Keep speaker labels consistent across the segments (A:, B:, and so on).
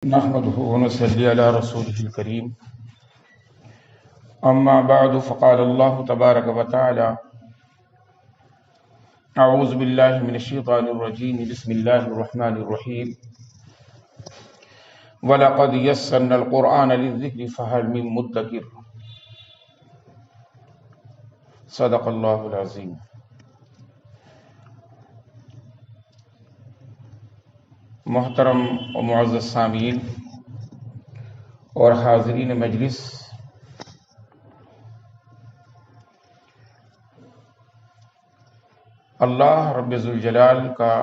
A: نحمده ونصلي على رسوله الكريم أما بعد فقال الله تبارك وتعالى أعوذ بالله من الشيطان الرجيم بسم الله الرحمن الرحيم ولقد يسرنا القرآن للذكر فهل من مدكر صدق الله العظيم۔ محترم و معزز سامعین اور حاضرین مجلس، اللہ رب ذوالجلال کا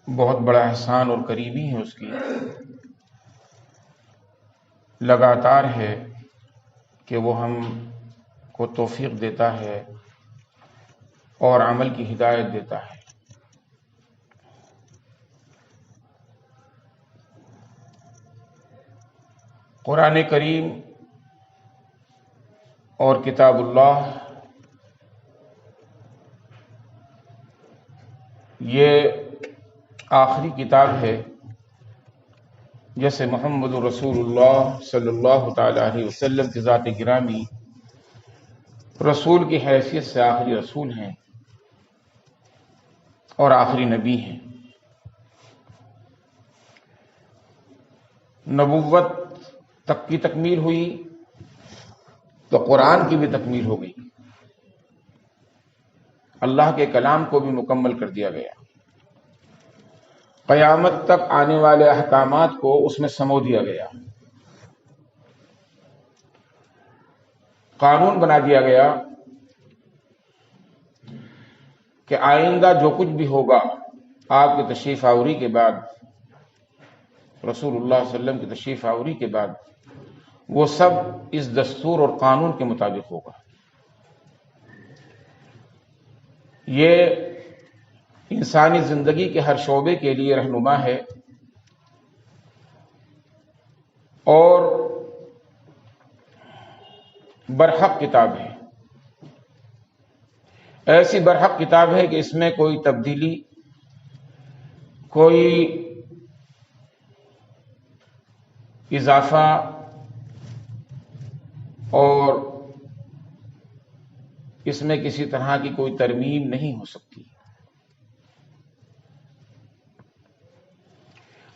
A: بہت بڑا احسان اور قریبی ہے، اس کی لگاتار ہے کہ وہ ہم کو توفیق دیتا ہے اور عمل کی ہدایت دیتا ہے۔ قرآن کریم اور کتاب اللہ یہ آخری کتاب ہے، جیسے محمد رسول اللہ صلی اللہ تعالی علیہ وسلم کی ذات گرامی رسول کی حیثیت سے آخری رسول ہیں اور آخری نبی ہیں۔ نبوت تک کی تکمیل ہوئی تو قرآن کی بھی تکمیل ہو گئی، اللہ کے کلام کو بھی مکمل کر دیا گیا، قیامت تک آنے والے احکامات کو اس میں سمو دیا گیا، قانون بنا دیا گیا کہ آئندہ جو کچھ بھی ہوگا آپ کی تشریف آوری کے بعد، رسول اللہ صلی اللہ علیہ وسلم کی تشریف آوری کے بعد، وہ سب اس دستور اور قانون کے مطابق ہوگا۔ یہ انسانی زندگی کے ہر شعبے کے لیے رہنما ہے اور برحق کتاب ہے، ایسی برحق کتاب ہے کہ اس میں کوئی تبدیلی، کوئی اضافہ اور اس میں کسی طرح کی کوئی ترمیم نہیں ہو سکتی۔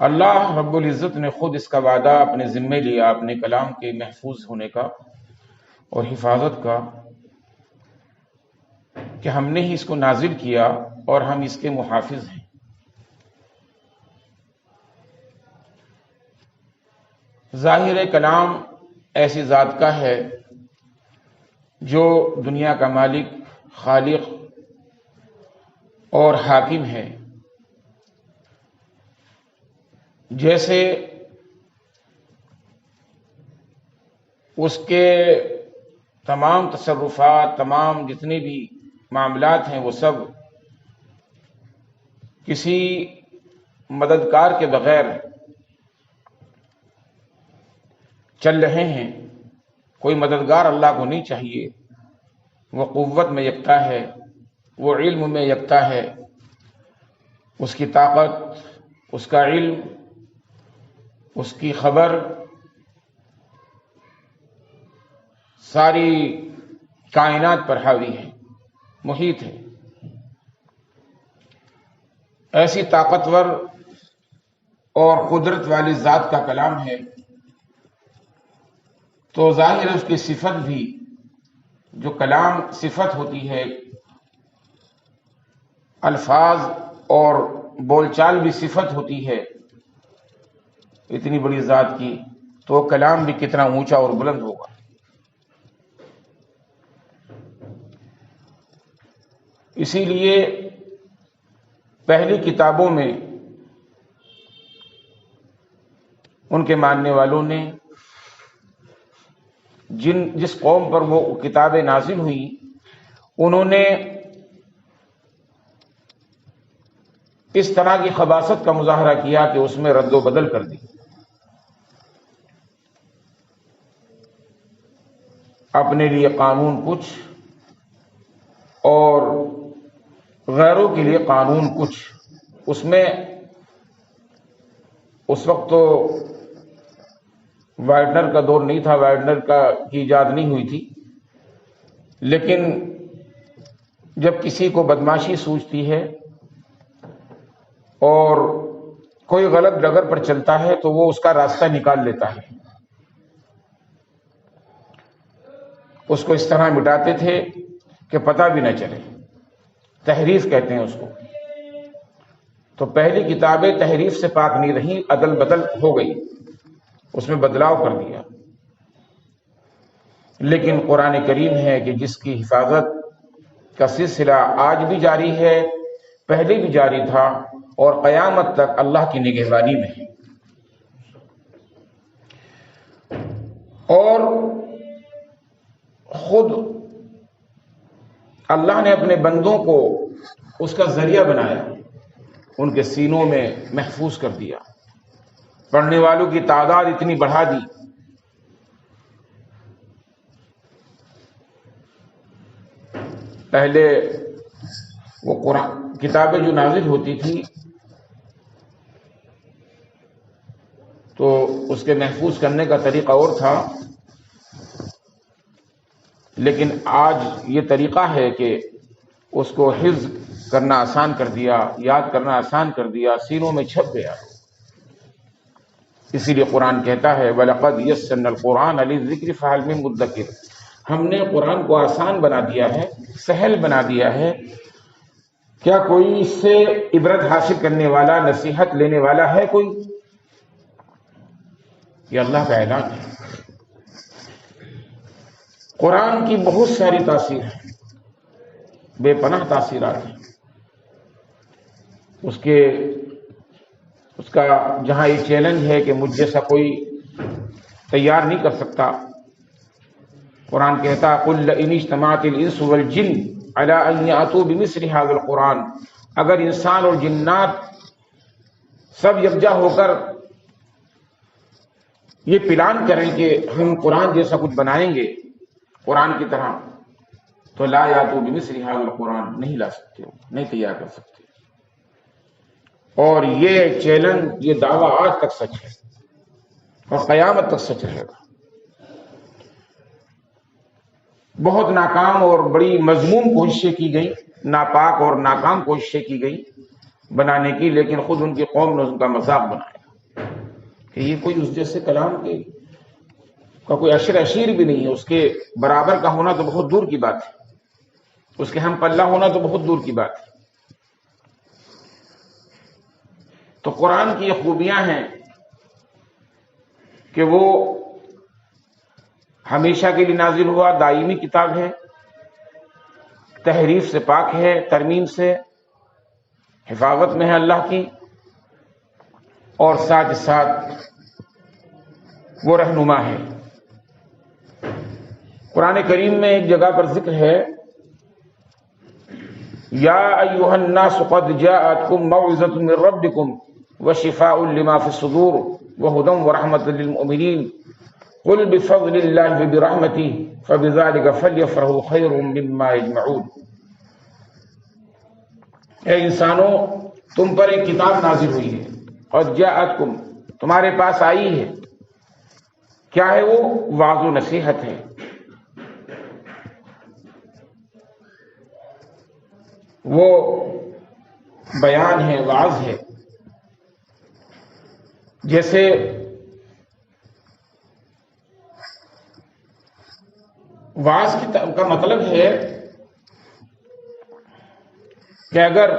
A: اللہ رب العزت نے خود اس کا وعدہ اپنے ذمے لیا، اپنے کلام کے محفوظ ہونے کا اور حفاظت کا، کہ ہم نے ہی اس کو نازل کیا اور ہم اس کے محافظ ہیں۔ ظاہر کلام ایسی ذات کا ہے جو دنیا کا مالک، خالق اور حاکم ہے۔ جیسے اس کے تمام تصرفات، تمام جتنے بھی معاملات ہیں، وہ سب کسی مددگار کے بغیر چل رہے ہیں، کوئی مددگار اللہ کو نہیں چاہیے۔ وہ قوت میں یکتا ہے، وہ علم میں یکتا ہے، اس کی طاقت، اس کا علم، اس کی خبر ساری کائنات پر حاوی ہے، محیط ہے۔ ایسی طاقتور اور قدرت والی ذات کا کلام ہے تو ظاہر ہے اس کی صفت بھی، جو کلام صفت ہوتی ہے، الفاظ اور بول چال بھی صفت ہوتی ہے اتنی بڑی ذات کی، تو کلام بھی کتنا اونچا اور بلند ہوگا۔ اسی لیے پہلی کتابوں میں ان کے ماننے والوں نے جس قوم پر وہ کتابیں نازل ہوئی، انہوں نے اس طرح کی خباثت کا مظاہرہ کیا کہ اس میں رد و بدل کر دی، اپنے لیے قانون کچھ اور غیروں کے لیے قانون کچھ، اس میں اس وقت تو وائٹنر کا دور نہیں تھا، وائٹنر کی ایجاد نہیں ہوئی تھی، لیکن جب کسی کو بدماشی سوچتی ہے اور کوئی غلط ڈگر پر چلتا ہے تو وہ اس کا راستہ نکال لیتا ہے. اس کو اس طرح مٹاتے تھے کہ پتہ بھی نہ چلے. تحریف کہتے ہیں اس کو. تو پہلی کتابیں تحریف سے پاک نہیں رہیں، عدل بدل ہو گئی، اس میں بدلاؤ کر دیا. لیکن قرآن کریم ہے کہ جس کی حفاظت کا سلسلہ آج بھی جاری ہے، پہلے بھی جاری تھا اور قیامت تک اللہ کی نگہبانی میں ہے. اور خود اللہ نے اپنے بندوں کو اس کا ذریعہ بنایا، ان کے سینوں میں محفوظ کر دیا، پڑھنے والوں کی تعداد اتنی بڑھا دی. پہلے وہ قرآن کتابیں جو نازل ہوتی تھی تو اس کے محفوظ کرنے کا طریقہ اور تھا، لیکن آج یہ طریقہ ہے کہ اس کو حفظ کرنا آسان کر دیا، یاد کرنا آسان کر دیا، سینوں میں چھپ گیا. اسی لیے قرآن کہتا ہے وَلَقَدْ يَسَّرْنَا الْقُرْآنَ لِلذِّكْرِ فَهَلْ مِن مُدَّكِرٍ. ہم نے قرآن کو آسان بنا دیا ہے، سہل بنا دیا ہے، کیا کوئی اس سے عبرت حاصل کرنے والا، نصیحت لینے والا ہے کوئی؟ یہ اللہ کا اعلان ہے. قرآن کی بہت ساری تاثیر ہیں، بے پناہ تاثیرات ہیں. اس کا جہاں یہ چیلنج ہے کہ مجھ جیسا کوئی تیار نہیں کر سکتا. قرآن کہتا قُلْ لَئِنِ اجْتَمَعَتِ الْإِنسُ وَالْجِنُّ عَلَىٰ أَن يَأْتُوا بِمِثْلِ هَٰذَا الْقُرْآنِ. اگر انسان اور جنات سب یکجا ہو کر یہ پلان کریں کہ ہم قرآن جیسا کچھ بنائیں گے قرآن کی طرح، تو لا یاتوا بمثل هذا القرآن، نہیں لا سکتے، نہیں تیار کر سکتے. اور یہ چیلنج، یہ دعویٰ آج تک سچ ہے اور قیامت تک سچ رہے گا. بہت ناکام اور بڑی مذموم کوششیں کی گئی، ناپاک اور ناکام کوششیں کی گئی بنانے کی، لیکن خود ان کی قوم نے ان کا مذاق بنایا کہ یہ کوئی اس جیسے کلام کا کوئی اشیر بھی نہیں ہے، اس کے برابر کا ہونا تو بہت دور کی بات ہے، اس کے ہم پلہ ہونا تو بہت دور کی بات ہے. تو قرآن کی یہ خوبیاں ہیں کہ وہ ہمیشہ کے لیے نازل ہوا، دائمی کتاب ہے، تحریف سے پاک ہے، ترمیم سے حفاظت میں ہے اللہ کی، اور ساتھ ساتھ وہ رہنما ہے. قرآن کریم میں ایک جگہ پر ذکر ہے یا ایھا الناس قد جاءتکم موعظۃ من ربکم وشفاء لما فی الصدور وہدی ورحمۃ للمؤمنین قل بفضل اللہ وبرحمتہ فبذلک فلیفرحوا خیر مما یجمعون. اے انسانوں، تم پر ایک کتاب نازل ہوئی ہے، قد جاءتکم، تمہارے پاس آئی ہے. کیا ہے وہ؟ واعظ و نصیحت ہے. وہ بیان ہے، واعظ ہے. جیسے واعظ کا مطلب ہے کہ اگر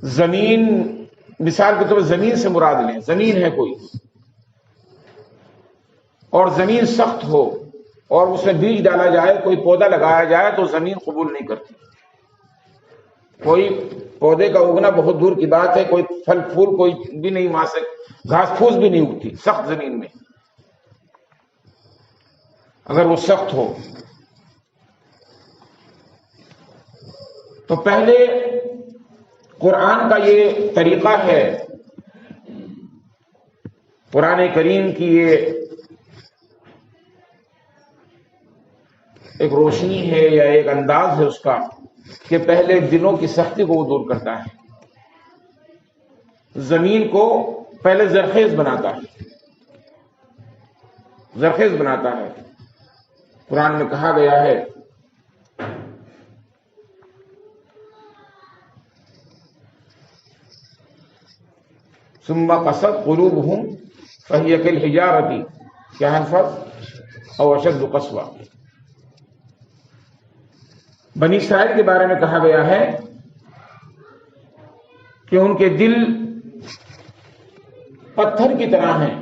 A: زمین، مثال کے طور پر زمین سے مراد لیں، زمین ہے کوئی اور زمین سخت ہو اور اس میں بیج ڈالا جائے، کوئی پودا لگایا جائے تو زمین قبول نہیں کرتی. کوئی پودے کا اگنا بہت دور کی بات ہے، کوئی پھل پھول کوئی بھی نہیں وہاں سے، گھاس پھوس بھی نہیں اگتی سخت زمین میں. اگر وہ سخت ہو تو پہلے قرآن کا یہ طریقہ ہے، قرآن کریم کی یہ ایک روشنی ہے یا ایک انداز ہے اس کا کہ پہلے دلوں کی سختی کو وہ دور کرتا ہے. زمین کو پہلے زرخیز بناتا ہے، زرخیز بناتا ہے۔ قرآن میں کہا گیا ہے ثم قست قلوبهم فهي كالحجارة کیا حرف او اشد قسوہ۔ بنی اسرائیل کے بارے میں کہا گیا ہے کہ ان کے دل پتھر کی طرح ہیں،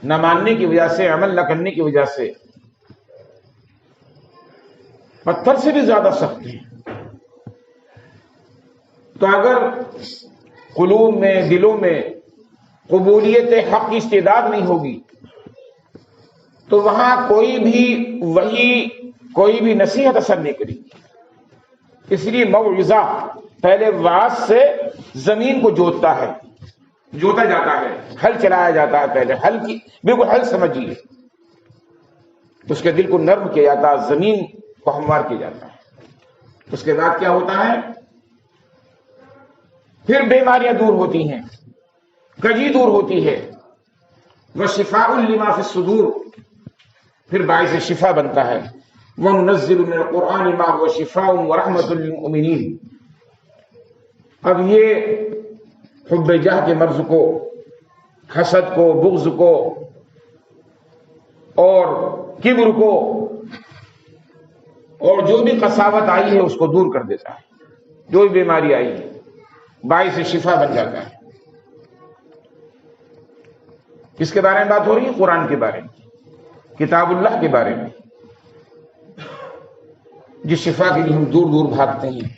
A: نہ ماننے کی وجہ سے، عمل نہ کرنے کی وجہ سے پتھر سے بھی زیادہ سخت ہیں۔ تو اگر قلوب میں، دلوں میں قبولیت حق کی استعداد نہیں ہوگی تو وہاں کوئی بھی وحی، کوئی بھی نصیحت اثر نہیں کرے گی۔ اس لیے موعظہ پہلے واعظ سے زمین کو جوتتا ہے، جوتا جاتا ہے، ہل چلایا جاتا ہے، پہلے ہل کی بالکل ہل سمجھیے، اس کے دل کو نرم کیا جاتا ہے، زمین کو ہموار کیا جاتا ہے۔ اس کے بعد کیا ہوتا ہے؟ پھر بیماریاں دور ہوتی ہیں، گجی دور ہوتی ہے، وَشِفَاءٌ لِمَا فِي الصُّدُورِ، پھر باعث شفا بنتا ہے۔ وَنُنَزِّلُ مِنَ الْقُرْآنِ مَا هُوَ شِفَاءٌ وَرَحْمَةٌ لِلْمُؤْمِنِينَ۔ اب یہ حب جاہ کے مرض کو، حسد کو، بغض کو اور کبر کو اور جو بھی قساوت آئی ہے اس کو دور کر دیتا ہے، جو بھی بیماری آئی ہے باعث شفا بن جاتا ہے۔ کس کے بارے میں بات ہو رہی ہے؟ قرآن کے بارے میں، کتاب اللہ کے بارے میں، جس شفا کے لیے ہم دور دور بھاگتے ہیں۔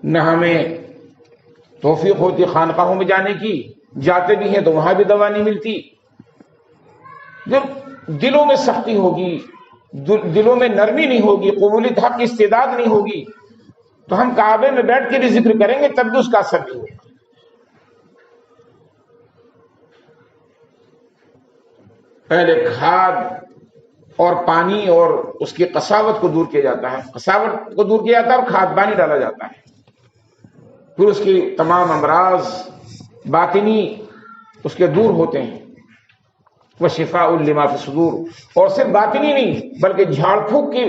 A: نہ ہمیں توفیق ہوتی خانقاہوں میں جانے کی، جاتے بھی ہیں تو وہاں بھی دوا نہیں ملتی۔ جب دلوں میں سختی ہوگی، دلوں میں نرمی نہیں ہوگی، قبولیت حق کی استعداد نہیں ہوگی تو ہم کعبے میں بیٹھ کے بھی ذکر کریں گے تب بھی اس کا اثر نہیں ہوگا۔ پہلے کھاد اور پانی اور اس کی قساوت کو دور کیا جاتا ہے، قساوت کو دور کیا جاتا ہے اور کھاد پانی ڈالا جاتا ہے، پھر اس کی تمام امراض باطنی اس کے دور ہوتے ہیں۔ وَشِفَاءٌ لِمَا فِي الصُّدُورِ، اور صرف باطنی نہیں بلکہ جھاڑ پھونک کی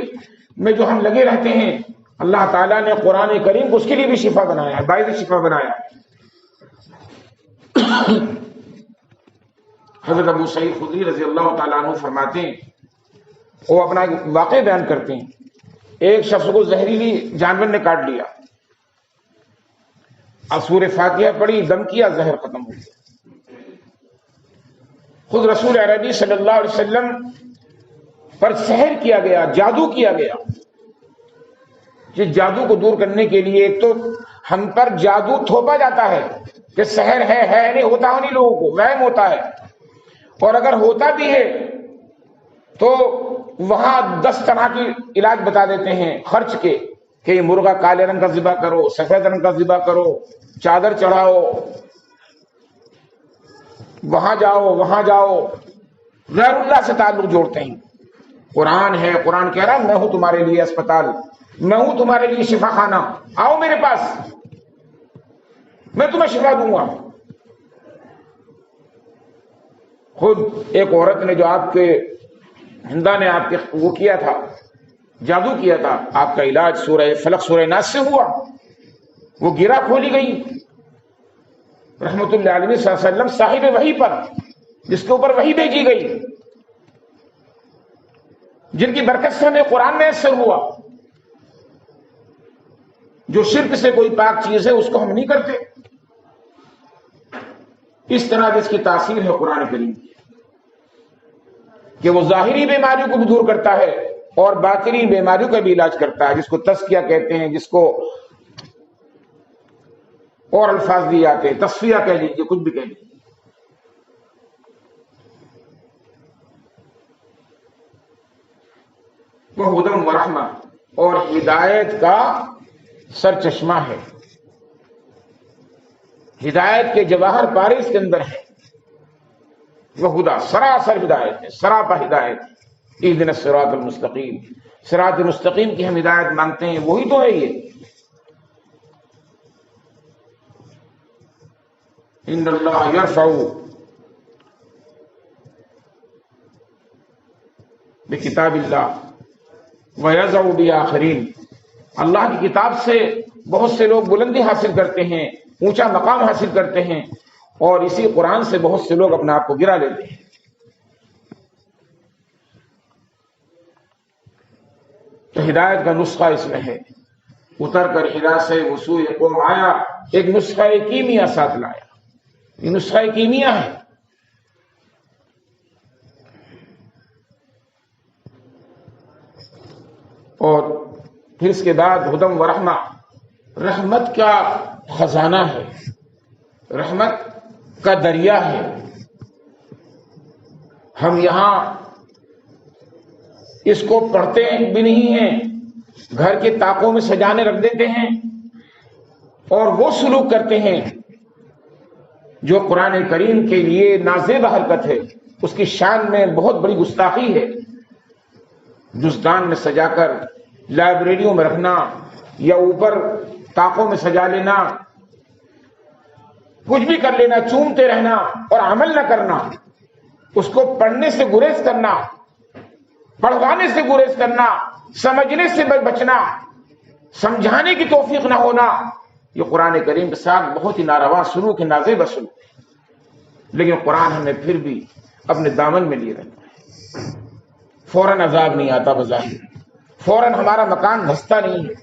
A: میں جو ہم لگے رہتے ہیں، اللہ تعالیٰ نے قرآن کریم کو اس کے لیے بھی شفا بنایا ہے، باعث شفا بنایا ہے۔ حضرت ابو سعید خدری رضی اللہ تعالیٰ عنہ فرماتے ہیں، وہ اپنا ایک واقعہ بیان کرتے ہیں، ایک شخص کو زہریلی جانور نے کاٹ لیا، اب سورہ فاتحہ پڑھی، دم کیا، زہر ختم ہو گیا۔ خود رسول عربی صلی اللہ علیہ وسلم پر سحر کیا گیا، جادو کیا گیا۔ جس جادو کو دور کرنے کے لیے ایک تو ہم پر جادو تھوپا جاتا ہے کہ سحر ہے نہیں، ہوتا نہیں، لوگوں کو وہم ہوتا ہے، اور اگر ہوتا بھی ہے تو وہاں 10 طرح کی علاج بتا دیتے ہیں خرچ کے، کہ یہ مرغا کالے رنگ کا ذبح کرو، سفید رنگ کا ذبح کرو، چادر چڑھاؤ، وہاں جاؤ وہاں جاؤ، غیر اللہ سے تعلق جوڑتے ہیں۔ قرآن ہے، قرآن کہہ رہا میں ہوں تمہارے لیے اسپتال، میں ہوں تمہارے لیے شفا خانہ، آؤ میرے پاس، میں تمہیں شفا دوں گا۔ خود ایک عورت نے جو آپ کے ہندا نے آپ کے وہ کیا تھا، جادو کیا تھا، آپ کا علاج سورہ فلق سورہ ناس سے ہوا، وہ گرا کھولی گئی، رحمت اللہ علیہ صلی اللہ علیہ وسلم صاحب وحی پر، جس کے اوپر وحی بھیجی گئی، جن کی برکت سے ہمیں قرآن میسر ہوا۔ جو شرک سے کوئی پاک چیز ہے اس کو ہم نہیں کرتے۔ اس طرح جس کی تاثیر ہے قرآن کریم کی، کہ وہ ظاہری بیماریوں کو بھی دور کرتا ہے اور باطنی بیماریوں کا بھی علاج کرتا ہے، جس کو تزکیہ کہتے ہیں، جس کو اور الفاظ دیے جاتے ہیں، تصفیہ کہہ لیجیے، کچھ بھی کہہ لیجیے۔ وہ ہدی و رحمہ اور ہدایت کا سر چشمہ ہے، ہدایت کے جواہر پارے اس کے اندر ہے۔ وہ خدا سراسر ہدایت ہے، سراپا ہدایت ہے۔ اہدنا الصراط المستقیم، صراط مستقیم کی ہم ہدایت مانگتے ہیں، وہی تو ہے یہ۔ ان اللہ یرفع بکتاب اللہ ویضع بآخرین، اللہ کی کتاب سے بہت سے لوگ بلندی حاصل کرتے ہیں، اونچا مقام حاصل کرتے ہیں، اور اسی قرآن سے بہت سے لوگ اپنے آپ کو گرا لیتے ہیں۔ تو ہدایت کا نسخہ اس میں ہے، اتر کر ہرا سے وسوء قوم آیا، ایک نسخہ کیمیا ساتھ لایا، یہ نسخہ کیمیا ہے۔ اور پھر اس کے بعد ہدم و رحمہ، رحمت کا خزانہ ہے، رحمت کا دریا ہے۔ ہم یہاں اس کو پڑھتے بھی نہیں ہیں، گھر کے طاقوں میں سجانے رکھ دیتے ہیں، اور وہ سلوک کرتے ہیں جو قرآن کریم کے لیے نازیبہ حرکت ہے، اس کی شان میں بہت بڑی گستاخی ہے۔ جزدان میں سجا کر لائبریریوں میں رکھنا، یا اوپر طاقوں میں سجا لینا، کچھ بھی کر لینا، چومتے رہنا اور عمل نہ کرنا، اس کو پڑھنے سے گریز کرنا، پڑھوانے سے گریز کرنا، سمجھنے سے بچنا، سمجھانے کی توفیق نہ ہونا، یہ قرآن کریم کے ساتھ بہت ہی ناروا سلوک ہے، نازیبہ سلوک ہے۔ لیکن قرآن ہمیں پھر بھی اپنے دامن میں لیے رہتا ہے، فوراً عذاب نہیں آتا بظاہر، فوراً ہمارا مکان دھستا نہیں ہے۔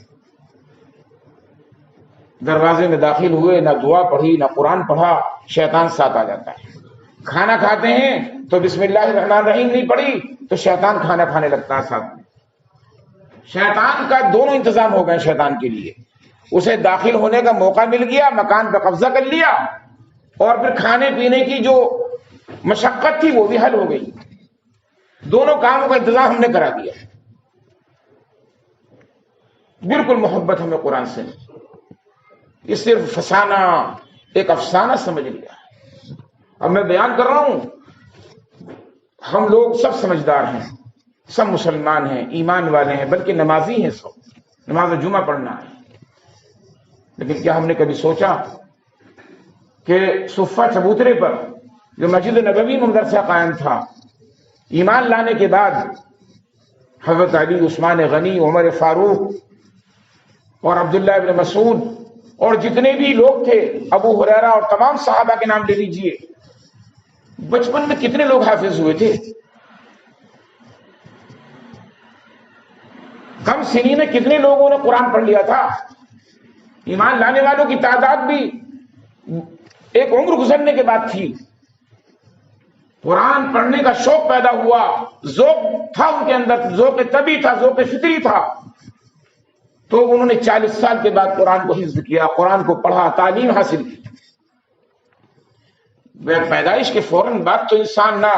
A: دروازے میں داخل ہوئے، نہ دعا پڑھی نہ قرآن پڑھا، شیطان ساتھ آ جاتا ہے۔ کھانا کھاتے ہیں تو بسم اللہ الرحمن الرحیم نہیں پڑھی تو شیطان کھانا کھانے لگتا ہے ساتھ میں۔ شیطان کا دونوں انتظام ہو گئے شیطان کے لیے، اسے داخل ہونے کا موقع مل گیا، مکان پہ قبضہ کر لیا، اور پھر کھانے پینے کی جو مشقت تھی وہ بھی حل ہو گئی۔ دونوں کاموں کا انتظام ہم نے کرا دیا۔ بالکل محبت ہمیں قرآن سے نہیں، یہ صرف فسانہ، ایک افسانہ سمجھ لیا ہے۔ اب میں بیان کر رہا ہوں، ہم لوگ سب سمجھدار ہیں، سب مسلمان ہیں، ایمان والے ہیں، بلکہ نمازی ہیں، سب نماز جمعہ پڑھنا ہے، لیکن کیا ہم نے کبھی سوچا کہ صفہ چبوترے پر جو مسجد نبوی میں مدرسہ قائم تھا، ایمان لانے کے بعد حضرت علی، عثمان غنی، عمر فاروق اور عبداللہ ابن مسعود اور جتنے بھی لوگ تھے، ابو ہریرہ اور تمام صحابہ کے نام لے لیجئے، بچپن میں کتنے لوگ حافظ ہوئے تھے؟ کم سنی میں کتنے لوگوں نے قرآن پڑھ لیا تھا؟ ایمان لانے والوں کی تعداد بھی ایک عمر گزرنے کے بعد تھی۔ قرآن پڑھنے کا شوق پیدا ہوا، ذوق تھا ان کے اندر، ذوق طبی تھا، ذوق فطری تھا، تو انہوں نے 40 سال کے بعد قرآن کو حفظ کیا، قرآن کو پڑھا، تعلیم حاصل کی۔ پیدائش کے فوراً بعد تو انسان نہ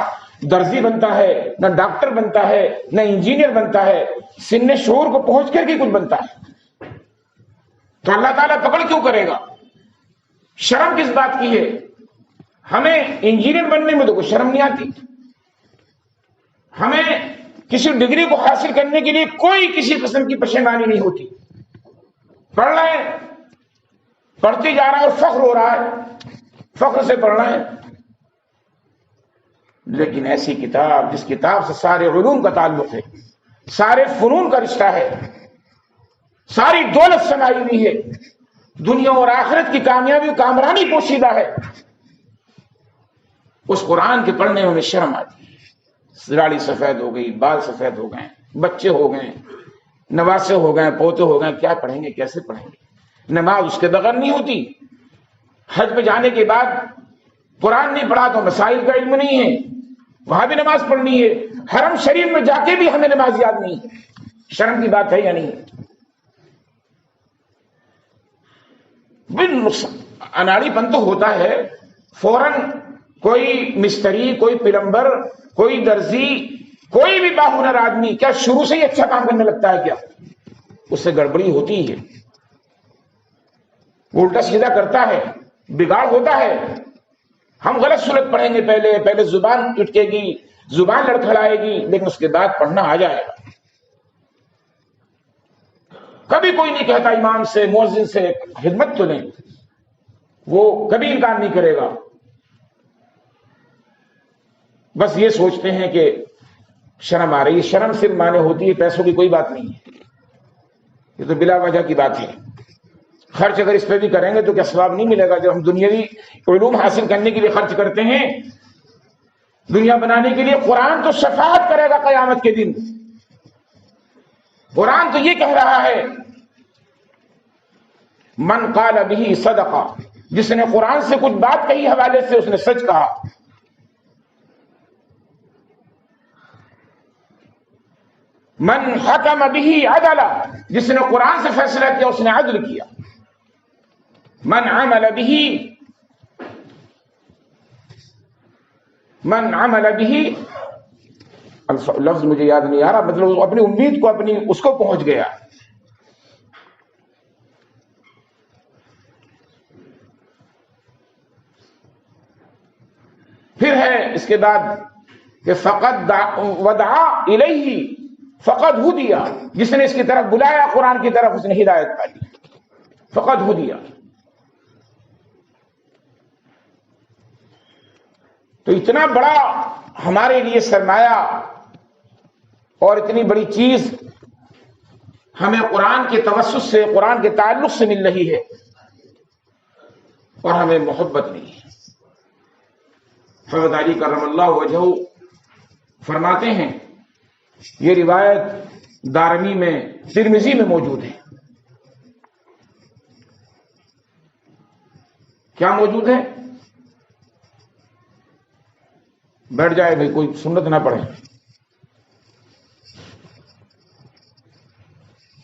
A: درزی بنتا ہے، نہ ڈاکٹر بنتا ہے، نہ انجینئر بنتا ہے، سن شعور کو پہنچ کر کے کچھ بنتا ہے۔ تو اللہ تعالیٰ پکڑ کیوں کرے گا؟ شرم کس بات کی ہے؟ ہمیں انجینئر بننے میں تو کوئی شرم نہیں آتی، ہمیں کسی ڈگری کو حاصل کرنے کے لیے کوئی کسی قسم کی پشیمانی نہیں ہوتی۔ پڑھ رہے ہیں، پڑھتے جا رہا ہے اور فخر ہو رہا ہے، فخر سے پڑھنا ہے۔ لیکن ایسی کتاب جس کتاب سے سارے علوم کا تعلق ہے، سارے فنون کا رشتہ ہے، ساری دولت سمائی ہوئی ہے، دنیا اور آخرت کی کامیابی و کامرانی پوشیدہ ہے، اس قرآن کے پڑھنے میں ہمیں شرم آتی ہے۔ داڑھی سفید ہو گئی، بال سفید ہو گئے، بچے ہو گئے، نواسے ہو گئے، پوتے ہو گئے، کیا پڑھیں گے، کیسے پڑھیں گے؟ نماز اس کے بغیر نہیں ہوتی۔ حج پہ جانے کے بعد قرآن نہیں پڑھا تو مسائل کا علم نہیں ہے، وہاں بھی نماز پڑھنی ہے، حرم شریف میں جا کے بھی ہمیں نماز یاد نہیں ہے۔ شرم کی بات ہے یا نہیں؟ اناڑی پن تو ہوتا ہے، فوراً کوئی مستری، کوئی پلمبر، کوئی درزی، کوئی بھی باہنر آدمی کیا شروع سے ہی اچھا کام کرنے لگتا ہے؟ کیا اس سے گڑبڑی ہوتی ہے، الٹا سیدھا کرتا ہے، بگاڑ ہوتا ہے۔ ہم غلط صورت پڑھیں گے، پہلے زبان اٹکے گی، زبان لڑکھڑائے گی، لیکن اس کے بعد پڑھنا آ جائے گا۔ کبھی کوئی نہیں کہتا امام سے، مؤذن سے خدمت تو نہیں، وہ کبھی انکار نہیں کرے گا. بس یہ سوچتے ہیں کہ شرم آ رہی ہے. شرم صرف مانے ہوتی ہے، پیسوں کی کوئی بات نہیں ہے. یہ تو بلا وجہ کی بات ہے. خرچ اگر اس پہ بھی کریں گے تو کیا ثواب نہیں ملے گا؟ جب ہم دنیاوی علوم حاصل کرنے کے لیے خرچ کرتے ہیں، دنیا بنانے کے لیے، قرآن تو شفاعت کرے گا قیامت کے دن. قرآن تو یہ کہہ رہا ہے من قال به صدقہ، جس نے قرآن سے کچھ بات کہی حوالے سے اس نے سچ کہا. من حکم به عدلا، جس نے قرآن سے فیصلہ کیا اس نے عدل کیا. من عمل به لفظ مجھے یاد نہیں آ رہا، مطلب اپنی امید کو اپنی اس کو پہنچ گیا. پھر ہے اس کے بعد کہ فقط ودعا الیہ فقط ہدی، جس نے اس کی طرف بلایا قرآن کی طرف اس نے ہدایت پا لی. فقط ہدی. تو اتنا بڑا ہمارے لیے سرمایہ اور اتنی بڑی چیز ہمیں قرآن کے توسط سے، قرآن کے تعلق سے مل رہی ہے، اور ہمیں محبت نہیں ہے. حضرت علی کرم اللہ وجہہ فرماتے ہیں، یہ روایت دارمی میں، ترمذی میں موجود ہے. کیا موجود ہے؟ بیٹھ جائے بھائی، کوئی سنت نہ پڑھے.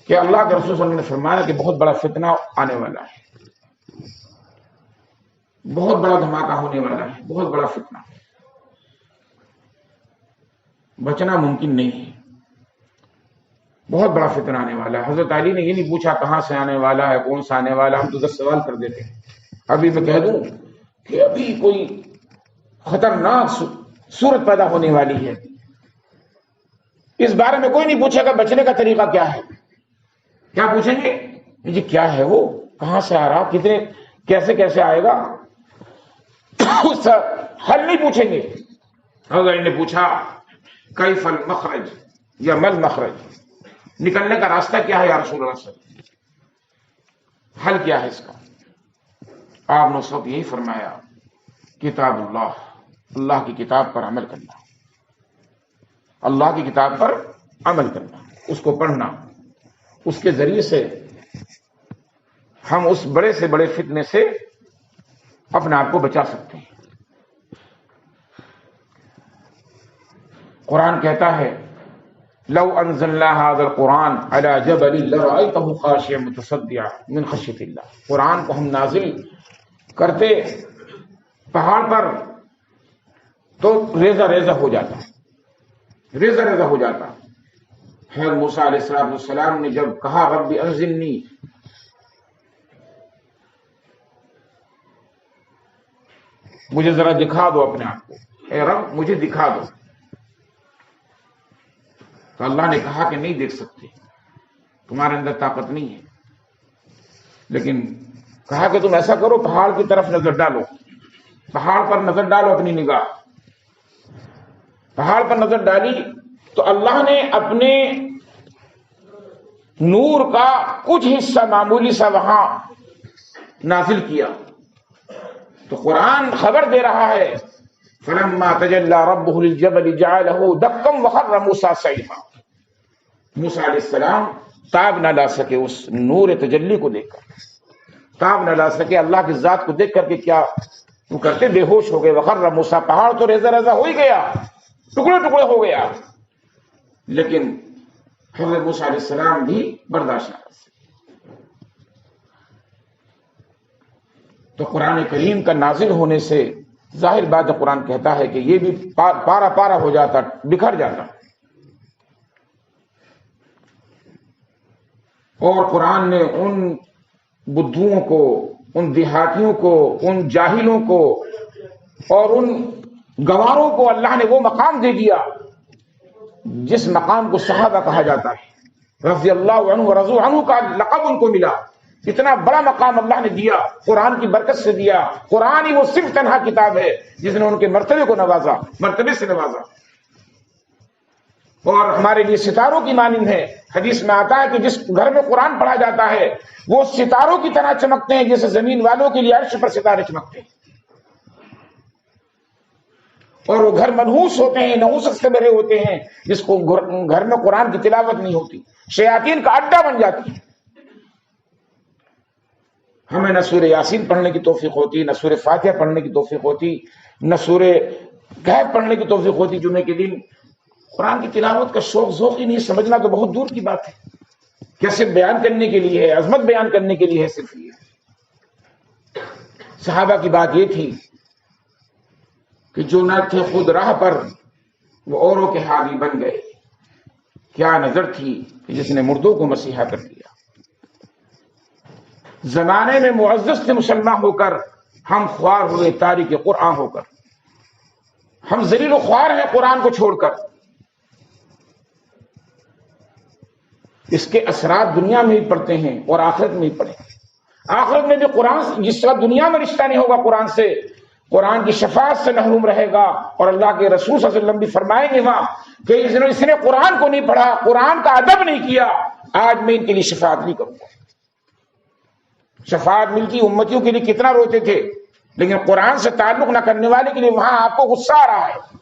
A: کہ اللہ کے رسول صلی اللہ علیہ وسلم نے فرمایا کہ بہت بڑا فتنہ آنے والا ہے، بہت بڑا دھماکہ ہونے والا ہے، بہت بڑا فتنہ، بچنا ممکن نہیں ہے. بہت بڑا فتنہ آنے والا ہے. حضرت علی نے یہ نہیں پوچھا کہاں سے آنے والا ہے، کون سا آنے والا. ہم تو 10 سوال کر دیتے ہیں. ابھی میں کہہ دوں کہ ابھی کوئی خطرناک صورت پیدا ہونے والی ہے، اس بارے میں کوئی نہیں پوچھے گا بچنے کا طریقہ کیا ہے. کیا پوچھیں گے؟ جی کیا ہے وہ، کہاں سے آ رہا، کتنے، کیسے کیسے آئے گا. اس کا حل نہیں پوچھیں گے. حضرت نے پوچھا کیف المخرج یا مل مخرج، نکلنے کا راستہ کیا ہے یا رسول اللہ صلی اللہ علیہ وسلم، حل کیا ہے اس کا. آپ نے اس وقت یہی فرمایا کتاب اللہ، اللہ کی کتاب پر عمل کرنا، اللہ کی کتاب پر عمل کرنا، اس کو پڑھنا. اس کے ذریعے سے ہم اس بڑے سے بڑے فتنے سے اپنے آپ کو بچا سکتے ہیں. قرآن کہتا ہے لو انزلنا هذا القرآن على جبل لرأيته خاشعا متصدعا من خشية الله. قرآن کو ہم نازل کرتے پہاڑ پر تو ریزہ ریزہ ہو جاتا، ریزہ ریزہ ہو جاتا. حضرت موسیٰ علیہ السلام نے جب کہا رب انزلنی، مجھے ذرا دکھا دو اپنے آپ کو، اے رب مجھے دکھا دو، تو اللہ نے کہا کہ نہیں دیکھ سکتے، تمہارے اندر طاقت نہیں ہے. لیکن کہا کہ تم ایسا کرو، پہاڑ کی طرف نظر ڈالو، پہاڑ پر نظر ڈالو اپنی نگاہ. پہاڑ پر نظر ڈالی تو اللہ نے اپنے نور کا کچھ حصہ معمولی سا وہاں نازل کیا. تو قرآن خبر دے رہا ہے فلما تجلی ربہ للجبل جعلہ دکا وخر موسیٰ صعقا. موسیٰ علیہ السلام تاب نہ لا سکے اس نور تجلی کو دیکھ کر، تاب نہ لا سکے اللہ کی ذات کو دیکھ کر کے. کیا وہ کرتے؟ بے ہوش ہو گئے. وخر موسیٰ، پہاڑ تو ریزہ ریزہ ہو ہی گیا، ٹکڑے ٹکڑے ہو گیا، لیکن حضرت موسیٰ علیہ السلام بھی برداشت نہ کر سکے. تو قرآن کریم کا نازل ہونے سے ظاہر بات ہے، قرآن کہتا ہے کہ یہ بھی پارا پارا ہو جاتا، بکھر جاتا. اور قرآن نے ان بدھوؤں کو، ان دیہاتیوں کو، ان جاہلوں کو اور ان گواروں کو اللہ نے وہ مقام دے دیا جس مقام کو صحابہ کہا جاتا ہے. رضی اللہ عنہ ورضوا عنہ کا لقب ان کو ملا. اتنا بڑا مقام اللہ نے دیا، قرآن کی برکت سے دیا۔ قرآن ہی وہ صرف تنہا کتاب ہے جس نے ان کے مرتبے کو نوازا، مرتبے سے نوازا۔ اور ہمارے لیے ستاروں کی مانند ہے۔ حدیث میں آتا ہے کہ جس گھر میں قرآن پڑھا جاتا ہے وہ ستاروں کی طرح چمکتے ہیں جیسے زمین والوں کے لیے عرش پر ستارے چمکتے ہیں۔ اور وہ گھر منحوس ہوتے ہیں، نحوست سے بھرے ہوتے ہیں جس کو گھر میں قرآن کی تلاوت نہیں ہوتی، شیاطین کا اڈا بن جاتی ہے۔ ہمیں نہ سورہ یاسین پڑھنے کی توفیق ہوتی، نہ سورہ فاتحہ پڑھنے کی توفیق ہوتی، نہ سورہ کہف پڑھنے کی توفیق ہوتی جمعے کے دن۔ قرآن کی تلاوت کا شوق ذوق ہی نہیں، سمجھنا تو بہت دور کی بات ہے۔ کیا صرف بیان کرنے کے لیے ہے، عظمت بیان کرنے کے لیے ہے صرف یہ۔ صحابہ کی بات یہ تھی کہ جو نہ تھے خود راہ پر وہ اوروں کے حاوی بن گئے۔ کیا نظر تھی کہ جس نے مردوں کو مسیحا کر دیا۔ زمانے میں معزز سے مسلمان ہو کر ہم خوار ہوئے تاریخ قرآن ہو کر۔ ہم ذلیل و خوار ہیں قرآن کو چھوڑ کر۔ اس کے اثرات دنیا میں ہی پڑتے ہیں اور آخرت میں ہی پڑیں۔ آخرت میں بھی قرآن جس طرح دنیا میں رشتہ نہیں ہوگا قرآن سے، قرآن کی شفاعت سے محروم رہے گا۔ اور اللہ کے رسول صلی اللہ علیہ وسلم بھی فرمائیں گے وہاں کہ اس نے قرآن کو نہیں پڑھا، قرآن کا ادب نہیں کیا، آج میں ان کے لیے شفاعت نہیں کروں گا۔ شفاعت ملتی امتیوں کے لیے کتنا روتے تھے، لیکن قرآن سے تعلق نہ کرنے والے کے لیے وہاں آپ کو غصہ آ رہا ہے۔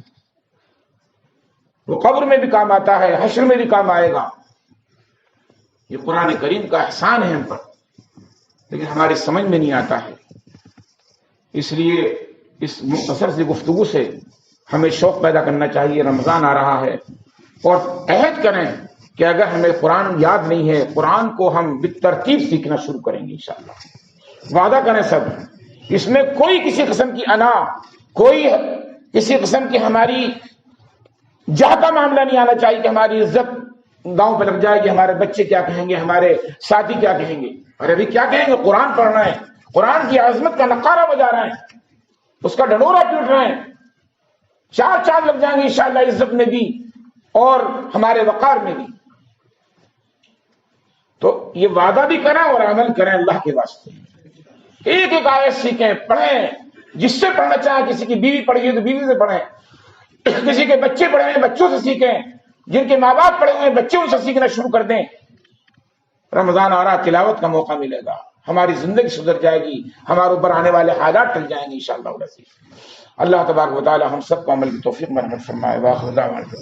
A: وہ قبر میں بھی کام آتا ہے، حشر میں بھی کام آئے گا۔ یہ قرآن کریم کا احسان ہے ہم پر، لیکن ہماری سمجھ میں نہیں آتا ہے۔ اس لیے اس مختصر سی گفتگو سے ہمیں شوق پیدا کرنا چاہیے۔ رمضان آ رہا ہے اور عہد کریں کہ اگر ہمیں قرآن یاد نہیں ہے، قرآن کو ہم بالترتیب سیکھنا شروع کریں گے انشاءاللہ۔ وعدہ کریں سب، اس میں کوئی کسی قسم کی انا، کوئی کسی قسم کی ہماری جاہ کا معاملہ نہیں آنا چاہیے کہ ہماری عزت گاؤں پہ لگ جائے گی، ہمارے بچے کیا کہیں گے، ہمارے ساتھی کیا کہیں گے۔ اور ابھی کیا کہیں گے، قرآن پڑھ رہے ہیں، قرآن کی عظمت کا نقارہ بجا رہے ہیں، اس کا ڈنڈورا پیٹ رہے ہیں، چار چاند لگ جائیں گے انشاءاللہ عزت میں بھی اور ہمارے وقار میں بھی۔ تو یہ وعدہ بھی کریں اور عمل کریں اللہ کے واسطے۔ ایک ایک آیت سیکھیں، پڑھیں، جس سے پڑھنا چاہیں۔ کسی کی بیوی پڑھ گئی تو بیوی سے پڑھیں، کسی کے بچے پڑھے ہیں بچوں سے سیکھیں، جن کے ماں باپ پڑھے ہوئے بچے ان سے سیکھنا شروع کر دیں۔ رمضان آ رہا، تلاوت کا موقع ملے گا، ہماری زندگی سدھر جائے گی، ہمارے اوپر آنے والے حالات ٹل جائیں گے انشاءاللہ۔ اللہ تبارک و تعالی ہم سب کو عمل کی توفیق مرحمت فرمائے۔ واخر دعوانا